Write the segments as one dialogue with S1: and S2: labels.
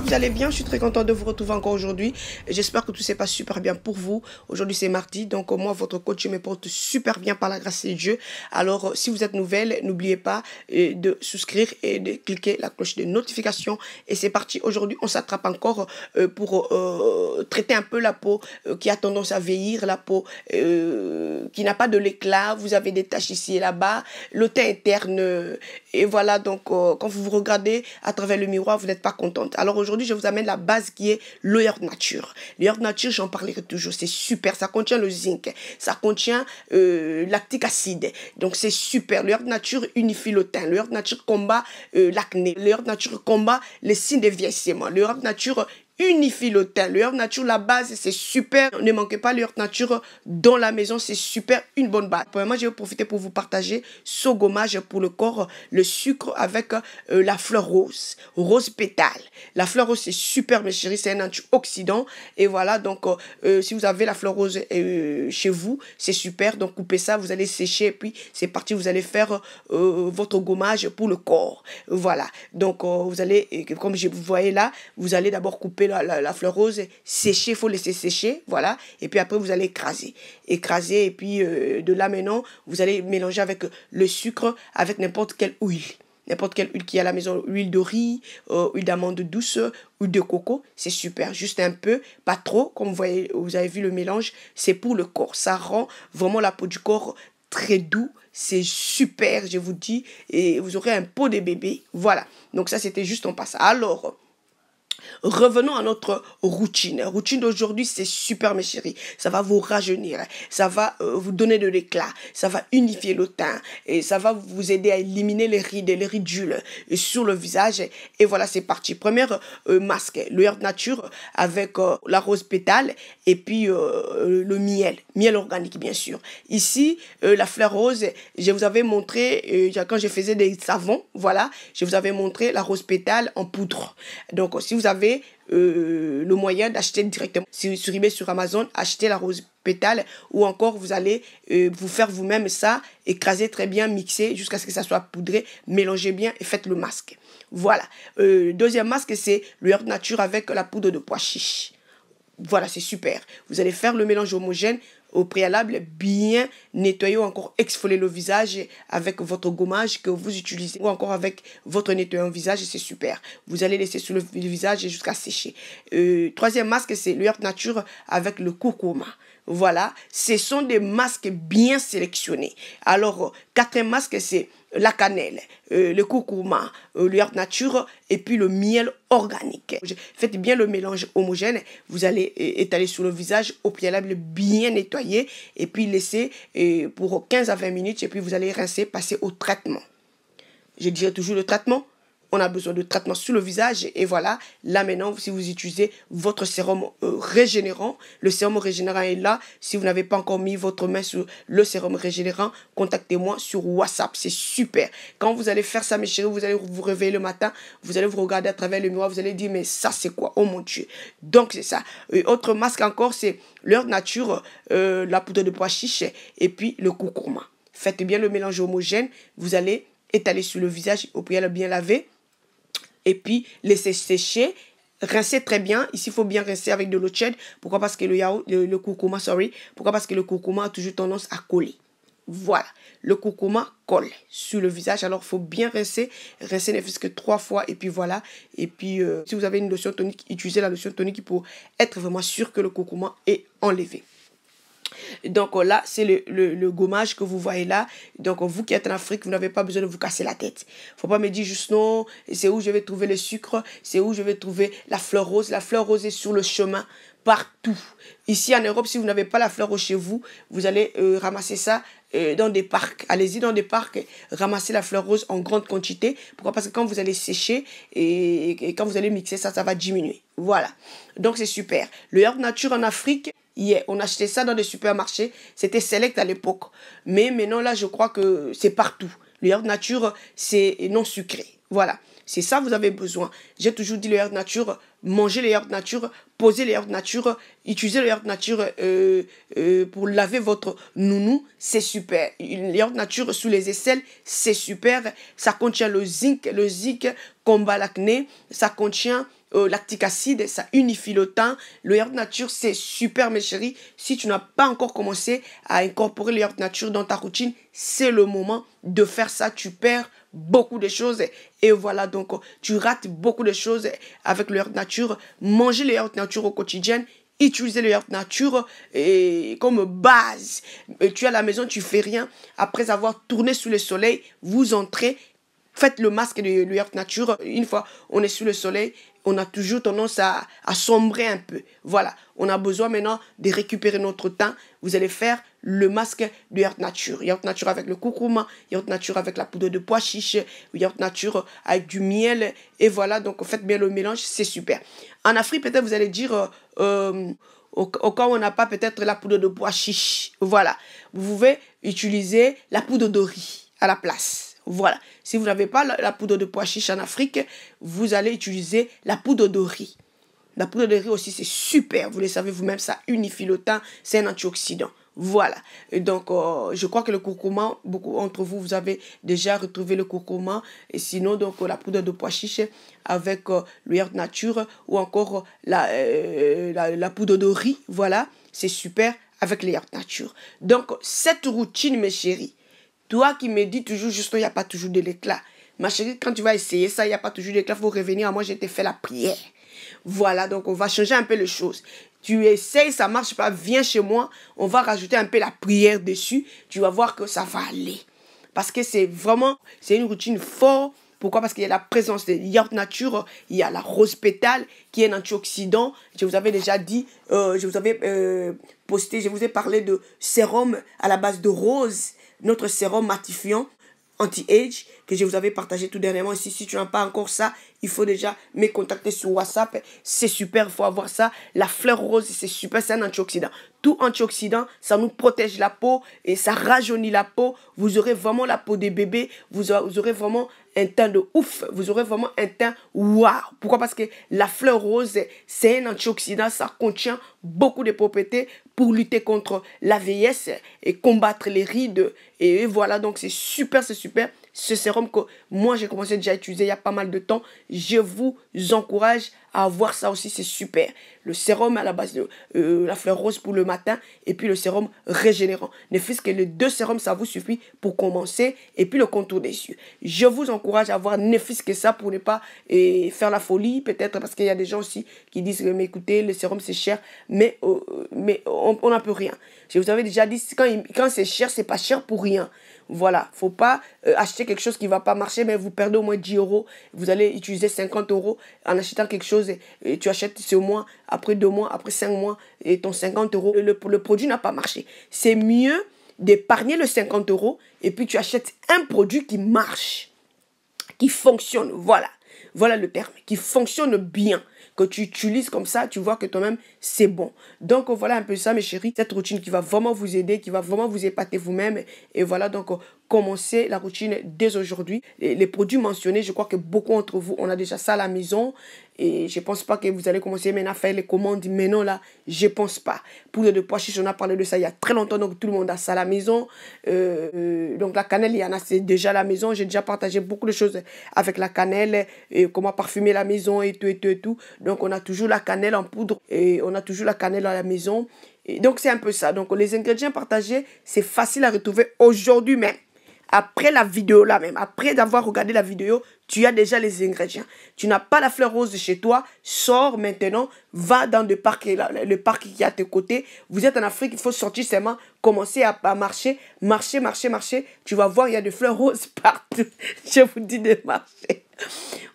S1: J'espère que vous allez bien, je suis très contente de vous retrouver encore aujourd'hui. J'espère que tout se passe super bien pour vous. Aujourd'hui c'est mardi, donc moi votre coach me porte super bien par la grâce de Dieu. Alors si vous êtes nouvelle, n'oubliez pas de souscrire et de cliquer la cloche de notification. Et c'est parti, aujourd'hui on s'attrape encore pour traiter un peu la peau qui a tendance à vieillir, la peau qui n'a pas de l'éclat, vous avez des taches ici et là-bas, le teint est terne, et voilà, donc quand vous vous regardez à travers le miroir, vous n'êtes pas contente. Alors aujourd'hui, je vous amène la base qui est l'Oeuvre Nature. L'Oeuvre Nature, j'en parlerai toujours, c'est super, ça contient le zinc, ça contient lactique acide, donc c'est super. L'Oeuvre Nature unifie le teint, l'Oeuvre Nature combat l'acné, l'Oeuvre Nature combat les signes de vieillissement, l'Oeuvre Nature unifie le teint. L'Oeuvre Nature, la base, c'est super. Ne manquez pas l'Oeuvre Nature dans la maison, c'est super, une bonne base. Premièrement, je vais profiter pour vous partager ce gommage pour le corps, le sucre avec la fleur rose, rose pétale. La fleur rose, c'est super, mes chéris, c'est un antioxydant. Et voilà, donc, si vous avez la fleur rose chez vous, c'est super. Donc, coupez ça, vous allez sécher, et puis c'est parti, vous allez faire votre gommage pour le corps. Voilà, donc, vous allez, comme vous voyez là, vous allez d'abord couper la fleur rose, sécher, il faut laisser sécher, voilà, et puis après vous allez écraser, et puis de là maintenant, vous allez mélanger avec le sucre, avec n'importe quelle huile qui est à la maison, huile de riz, huile d'amande douce, huile de coco, c'est super, juste un peu, pas trop, comme vous avez vu le mélange, c'est pour le corps, ça rend vraiment la peau du corps très doux, c'est super, je vous dis, et vous aurez un pot de bébé, voilà, donc ça c'était juste en passant. Alors, revenons à notre routine. Routine d'aujourd'hui, c'est super, mes chéris. Ça va vous rajeunir, ça va vous donner de l'éclat, ça va unifier le teint et ça va vous aider à éliminer les rides et les ridules sur le visage. Et voilà, c'est parti. Première masque, l'Oeuvre Nature avec la rose pétale et puis le miel organique, bien sûr. Ici, la fleur rose, je vous avais montré, quand je faisais des savons, voilà, je vous avais montré la rose pétale en poudre. Donc, si vous avez le moyen d'acheter directement sur eBay, sur Amazon, acheter la rose pétale, ou encore vous allez vous faire vous-même ça, écraser très bien, mixer jusqu'à ce que ça soit poudré, mélangez bien et faites le masque. Voilà. Deuxième masque, c'est l'Oeuvre Nature avec la poudre de pois chiche. Voilà, c'est super. Vous allez faire le mélange homogène au préalable, bien nettoyer ou encore exfolier le visage avec votre gommage que vous utilisez ou encore avec votre nettoyant visage, c'est super. Vous allez laisser sur le visage jusqu'à sécher. Troisième masque, c'est l'Oeuvre Nature avec le curcuma. Voilà, ce sont des masques bien sélectionnés. Alors, quatrième masque, c'est la cannelle, le curcuma, l'Oeuvre Nature et puis le miel organique. Faites bien le mélange homogène. Vous allez étaler sur le visage au préalable bien nettoyé et puis laisser pour 15 à 20 minutes et puis vous allez rincer, passer au traitement. Je dirais toujours le traitement. On a besoin de traitement sur le visage et voilà, là maintenant, si vous utilisez votre sérum régénérant, le sérum régénérant est là. Si vous n'avez pas encore mis votre main sur le sérum régénérant, contactez-moi sur WhatsApp, c'est super. Quand vous allez faire ça, mes chéris, vous allez vous réveiller le matin, vous allez vous regarder à travers le miroir, vous allez dire, mais ça c'est quoi? Oh mon Dieu. Donc c'est ça. Autre masque encore, c'est l'Oeuvre Nature, la poudre de pois chiche et puis le curcuma. Faites bien le mélange homogène, vous allez étaler sur le visage au préalable bien lavé. Et puis, laissez sécher, rincer très bien. Ici, il faut bien rincer avec de l'eau tiède. Pourquoi? Parce que le curcuma, Pourquoi? Parce que le curcuma a toujours tendance à coller. Voilà, le curcuma colle sur le visage. Alors, il faut bien rincer. Rincer ne fait que 3 fois. Et puis, voilà. Et puis, si vous avez une lotion tonique, utilisez la lotion tonique pour être vraiment sûr que le curcuma est enlevé. Donc là, c'est le gommage que vous voyez là. Donc vous qui êtes en Afrique, vous n'avez pas besoin de vous casser la tête. Faut pas me dire juste non, c'est où je vais trouver le sucre, c'est où je vais trouver la fleur rose. La fleur rose est sur le chemin partout. Ici en Europe, si vous n'avez pas la fleur rose chez vous, vous allez ramasser ça dans des parcs. Allez-y dans des parcs, ramassez la fleur rose en grande quantité. Pourquoi? Parce que quand vous allez sécher et quand vous allez mixer ça, ça va diminuer. Voilà. Donc c'est super. L'Oeuvre Nature en Afrique, on achetait ça dans des supermarchés. C'était select à l'époque. Mais maintenant, là, je crois que c'est partout. L'Oeuvre Nature, c'est non sucré. Voilà. C'est ça vous avez besoin. J'ai toujours dit l'Oeuvre Nature, mangez l'Oeuvre Nature, posez l'Oeuvre Nature, utilisez l'Oeuvre Nature pour laver votre nounou, c'est super. L'Oeuvre Nature sous les aisselles, c'est super. Ça contient le zinc combat l'acné. Ça contient lactique acide, ça unifie le teint. Le Yaourt Nature, c'est super, mes chéris. Si tu n'as pas encore commencé à incorporer le Yaourt Nature dans ta routine, c'est le moment de faire ça. Tu perds beaucoup de choses et voilà, donc tu rates beaucoup de choses avec le Yaourt Nature. Manger le Yaourt Nature au quotidien, utiliser le Yaourt Nature comme base. Tu es à la maison, tu fais rien. Après avoir tourné sous le soleil, vous entrez, faites le masque de Yaourt Nature. Une fois on est sous le soleil, on a toujours tendance à sombrer un peu. Voilà, on a besoin maintenant de récupérer notre teint. Vous allez faire le masque de Yaourt Nature. Yaourt Nature avec le curcuma, Yaourt Nature avec la poudre de pois chiche, Yaourt Nature avec du miel. Et voilà, donc faites bien le mélange, c'est super. En Afrique, peut-être vous allez dire, au cas où on n'a pas peut-être la poudre de pois chiche. Voilà, vous pouvez utiliser la poudre de riz à la place. Voilà, si vous n'avez pas la poudre de pois chiche en Afrique, vous allez utiliser la poudre de riz. La poudre de riz aussi, c'est super. Vous le savez vous-même, ça unifie le teint. C'est un antioxydant. Voilà. Et donc, je crois que le curcuma, beaucoup d'entre vous, vous avez déjà retrouvé le curcuma. Et sinon, donc, la poudre de pois chiche avec le Yaourt Nature ou encore la poudre de riz. Voilà, c'est super avec le Yaourt Nature. Donc, cette routine, mes chéris, toi qui me dis toujours, juste, il n'y a pas toujours de l'éclat. Ma chérie, quand tu vas essayer ça, il n'y a pas toujours d'éclat. Il faut revenir à moi, j'ai fait la prière. Voilà, donc on va changer un peu les choses. Tu essayes, ça ne marche pas, viens chez moi. On va rajouter un peu la prière dessus. Tu vas voir que ça va aller. Parce que c'est vraiment, c'est une routine forte. Pourquoi? Parce qu'il y a la présence de Yaourt Nature, il y a la rose pétale qui est un antioxydant. Je vous avais déjà dit, je vous avais posté, je vous ai parlé de sérum à la base de rose. Notre sérum matifiant anti-age que je vous avais partagé tout dernièrement. Ici, si tu n'as pas encore ça, il faut déjà me contacter sur WhatsApp. C'est super, il faut avoir ça. La fleur rose, c'est super, c'est un antioxydant. Tout antioxydant, ça nous protège la peau et ça rajeunit la peau. Vous aurez vraiment la peau des bébés. Vous aurez vraiment un teint de ouf. Vous aurez vraiment un teint waouh. Pourquoi? Parce que la fleur rose, c'est un antioxydant. Ça contient beaucoup de propriétés pour lutter contre la vieillesse et combattre les rides. Et voilà, donc c'est super, c'est super. Ce sérum que moi j'ai commencé déjà à utiliser il y a pas mal de temps. Je vous encourage à avoir ça aussi, c'est super. Le sérum à la base de la fleur rose pour le matin et puis le sérum régénérant. Ne fût-ce que les deux sérums, ça vous suffit pour commencer et puis le contour des yeux. Je vous encourage à avoir ne fût-ce que ça pour ne pas faire la folie peut-être parce qu'il y a des gens aussi qui disent mais écoutez, le sérum c'est cher mais on n'a peut rien. Je vous avais déjà dit quand c'est cher, c'est pas cher pour rien. Voilà, faut pas acheter quelque chose qui va pas marcher, mais vous perdez au moins 10 euros. Vous allez utiliser 50 euros en achetant quelque chose et tu achètes ce mois, après 2 mois, après 5 mois, et ton 50 euros, le produit n'a pas marché. C'est mieux d'épargner le 50 euros et puis tu achètes un produit qui marche, qui fonctionne, voilà. Voilà le terme, qui fonctionne bien, que tu utilises comme ça, tu vois que toi-même, c'est bon. Donc, voilà un peu ça, mes chéris. Cette routine qui va vraiment vous aider, qui va vraiment vous épater vous-même. Et voilà, donc, commencez la routine dès aujourd'hui. Les produits mentionnés, je crois que beaucoup d'entre vous, on a déjà ça à la maison. Et je ne pense pas que vous allez commencer maintenant à faire les commandes. Mais non, là, je ne pense pas. Poudre de pois chiche, on a parlé de ça il y a très longtemps. Donc, tout le monde a ça à la maison. Donc, la cannelle, il y en a, c'est déjà à la maison. J'ai déjà partagé beaucoup de choses avec la cannelle. Et comment parfumer la maison et tout, et tout, et tout. Donc, on a toujours la cannelle en poudre. Et on a toujours la cannelle à la maison. Et donc, c'est un peu ça. Donc, les ingrédients partagés, c'est facile à retrouver aujourd'hui même. Après la vidéo là même, après d'avoir regardé la vidéo, tu as déjà les ingrédients. Tu n'as pas la fleur rose chez toi, sors maintenant, va dans le parc qui est à tes côtés. Vous êtes en Afrique, il faut sortir seulement, commencer à marcher, marcher. Tu vas voir, il y a des fleurs roses partout. Je vous dis de marcher.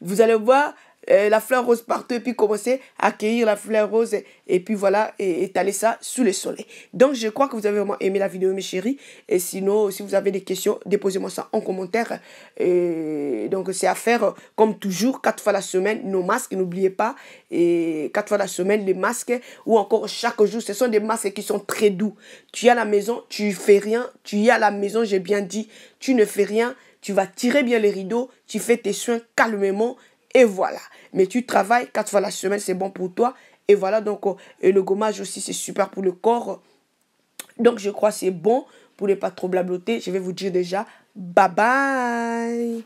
S1: Vous allez voir la fleur rose partout et puis commencer à cueillir la fleur rose et puis voilà, et étaler ça sous le soleil. Donc, je crois que vous avez vraiment aimé la vidéo, mes chéris. Et sinon, si vous avez des questions, déposez-moi ça en commentaire. Et donc, c'est à faire comme toujours, 4 fois la semaine, nos masques, n'oubliez pas. Et 4 fois la semaine, les masques, ou encore chaque jour. Ce sont des masques qui sont très doux. Tu es à la maison, tu fais rien. Tu es à la maison, j'ai bien dit, tu ne fais rien. Tu vas tirer bien les rideaux, tu fais tes soins calmement. Et voilà. Mais tu travailles 4 fois la semaine, c'est bon pour toi. Et voilà, donc, et le gommage aussi, c'est super pour le corps. Donc, je crois que c'est bon pour ne pas trop blabloter. Je vais vous dire déjà, bye bye.